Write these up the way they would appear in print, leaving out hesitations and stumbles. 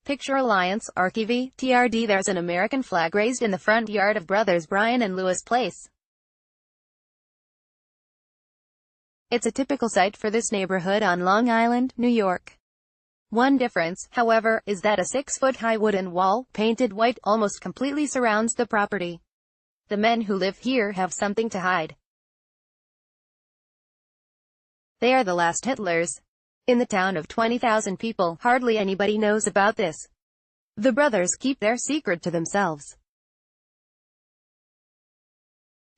Picture Alliance, Arkivi, TRD There's an American flag raised in the front yard of brothers Brian and Louis Place. It's a typical site for this neighborhood on Long Island, New York. One difference, however, is that a 6-foot-high wooden wall, painted white, almost completely surrounds the property. The men who live here have something to hide. They are the last Hitlers. In the town of 20,000 people, hardly anybody knows about this. The brothers keep their secret to themselves.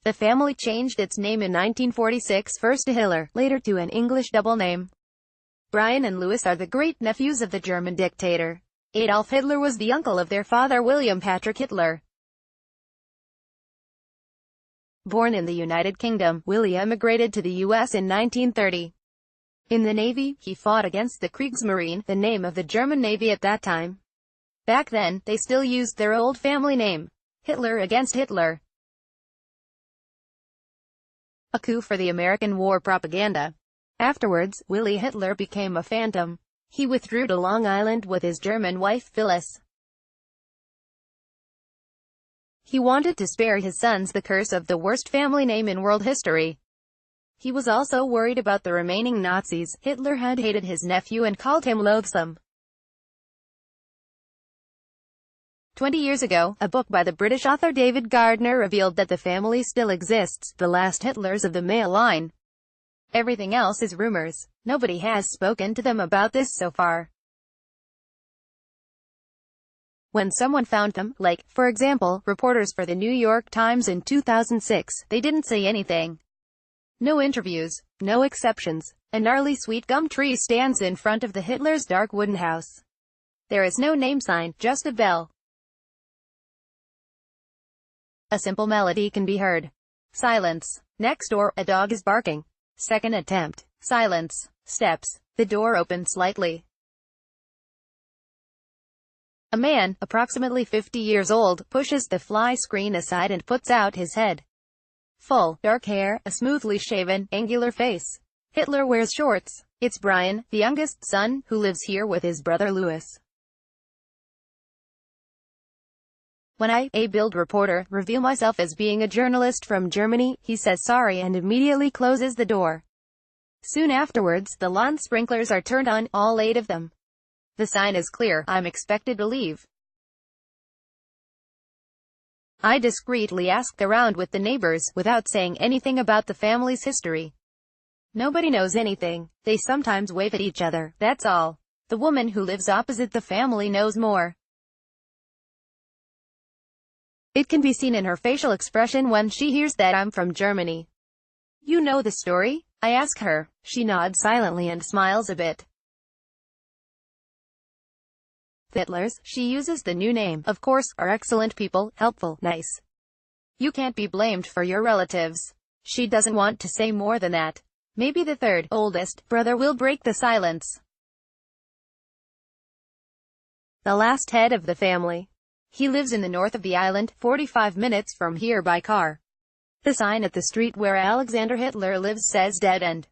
The family changed its name in 1946, first to Hitler, later to an English double name. Brian and Louis are the great-nephews of the German dictator. Adolf Hitler was the uncle of their father William Patrick Hitler. Born in the United Kingdom, Willie emigrated to the U.S. in 1930. In the Navy, he fought against the Kriegsmarine, the name of the German Navy at that time. Back then, they still used their old family name. Hitler against Hitler. A coup for the American war propaganda. Afterwards, Willie Hitler became a phantom. He withdrew to Long Island with his German wife Phyllis. He wanted to spare his sons the curse of the worst family name in world history. He was also worried about the remaining Nazis. Hitler had hated his nephew and called him loathsome. 20 years ago, a book by the British author David Gardner revealed that the family still exists, the last Hitlers of the male line. Everything else is rumors. Nobody has spoken to them about this so far. When someone found them, like, for example, reporters for the New York Times in 2006, they didn't say anything. No interviews, no exceptions. A gnarly sweet gum tree stands in front of the Hitler's dark wooden house. There is no name sign, just a bell. A simple melody can be heard. Silence. Next door, a dog is barking. Second attempt. Silence. Steps. The door opens slightly. A man, approximately 50 years old, pushes the fly screen aside and puts out his head. Full, dark hair, a smoothly shaven, angular face. Hitler wears shorts. It's Brian, the youngest son, who lives here with his brother Louis. When I, a Bild reporter, reveal myself as being a journalist from Germany, he says sorry and immediately closes the door. Soon afterwards, the lawn sprinklers are turned on, all 8 of them. The sign is clear, I'm expected to leave. I discreetly asked around with the neighbors, without saying anything about the family's history. Nobody knows anything. They sometimes wave at each other, that's all. The woman who lives opposite the family knows more. It can be seen in her facial expression when she hears that I'm from Germany. You know the story? I ask her. She nods silently and smiles a bit. Hitlers, she uses the new name, of course, are excellent people, helpful, nice. You can't be blamed for your relatives. She doesn't want to say more than that. Maybe the third, oldest, brother will break the silence. The last head of the family. He lives in the north of the island, 45 minutes from here by car. The sign at the street where Alexander Hitler lives says dead end.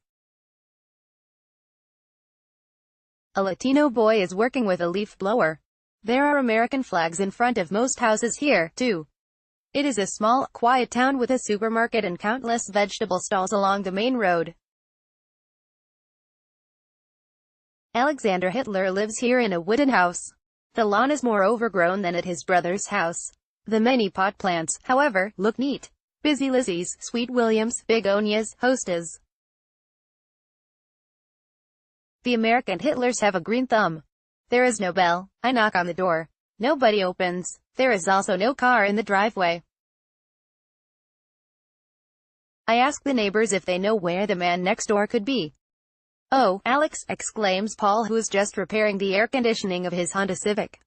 A Latino boy is working with a leaf blower. There are American flags in front of most houses here, too. It is a small, quiet town with a supermarket and countless vegetable stalls along the main road. Alexander Hitler lives here in a wooden house. The lawn is more overgrown than at his brother's house. The many pot plants, however, look neat. Busy Lizzies, Sweet Williams, Begonias, Hostas. The American Hitlers have a green thumb. There is no bell. I knock on the door. Nobody opens. There is also no car in the driveway. I ask the neighbors if they know where the man next door could be. Oh, Alex, exclaims Paul, who is just repairing the air conditioning of his Honda Civic.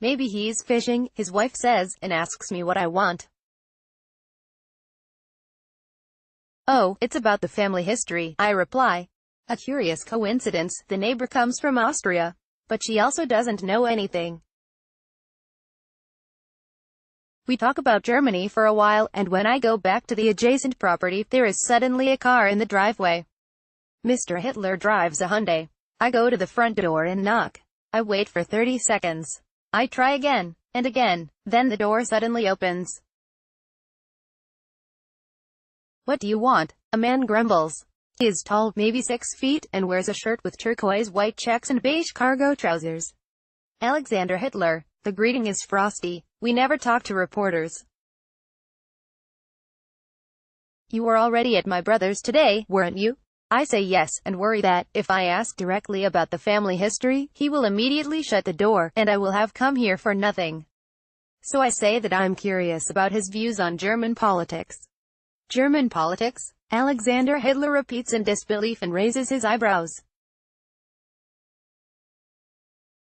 Maybe he's fishing, his wife says, and asks me what I want. Oh, it's about the family history, I reply. A curious coincidence, the neighbor comes from Austria. But she also doesn't know anything. We talk about Germany for a while, and when I go back to the adjacent property, there is suddenly a car in the driveway. Mr. Hitler drives a Hyundai. I go to the front door and knock. I wait for 30 seconds. I try again, and again, then the door suddenly opens. What do you want? A man grumbles. He is tall, maybe 6 feet, and wears a shirt with turquoise white checks and beige cargo trousers. Alexander Hitler. The greeting is frosty. We never talk to reporters. You were already at my brother's today, weren't you? I say yes, and worry that, if I ask directly about the family history, he will immediately shut the door, and I will have come here for nothing. So I say that I'm curious about his views on German politics. German politics? Alexander Hitler repeats in disbelief and raises his eyebrows.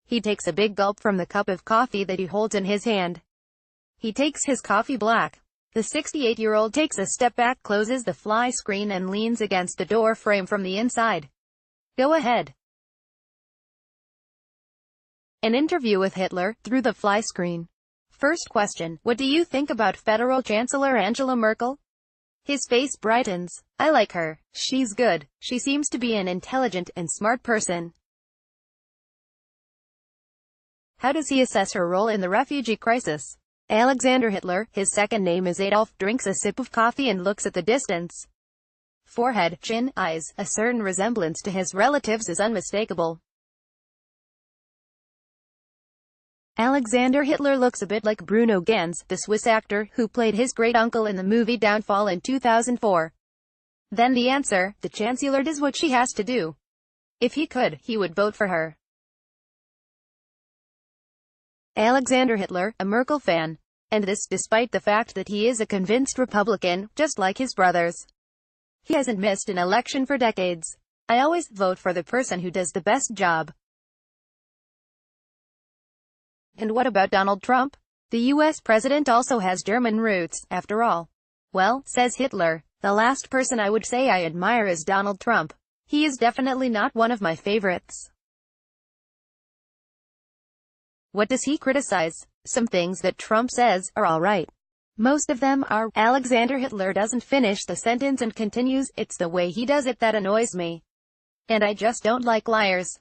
He takes a big gulp from the cup of coffee that he holds in his hand. He takes his coffee black. The 68-year-old takes a step back, closes the fly screen and leans against the door frame from the inside. Go ahead. An interview with Hitler, through the fly screen. First question, what do you think about Federal Chancellor Angela Merkel? His face brightens. I like her. She's good. She seems to be an intelligent and smart person. How does he assess her role in the refugee crisis? Alexander Hitler, his second name is Adolf, drinks a sip of coffee and looks at the distance. Forehead, chin, eyes, a certain resemblance to his relatives is unmistakable. Alexander Hitler looks a bit like Bruno Ganz, the Swiss actor, who played his great-uncle in the movie Downfall in 2004. Then the answer, the Chancellor does what she has to do. If he could, he would vote for her. Alexander Hitler, a Merkel fan. And this, despite the fact that he is a convinced Republican, just like his brothers. He hasn't missed an election for decades. I always vote for the person who does the best job. And what about Donald Trump? The US president also has German roots, after all. Well, says Hitler, the last person I would say I admire is Donald Trump. He is definitely not one of my favorites. What does he criticize? Some things that Trump says are alright. Most of them are. Alexander Hitler doesn't finish the sentence and continues, it's the way he does it that annoys me. And I just don't like liars.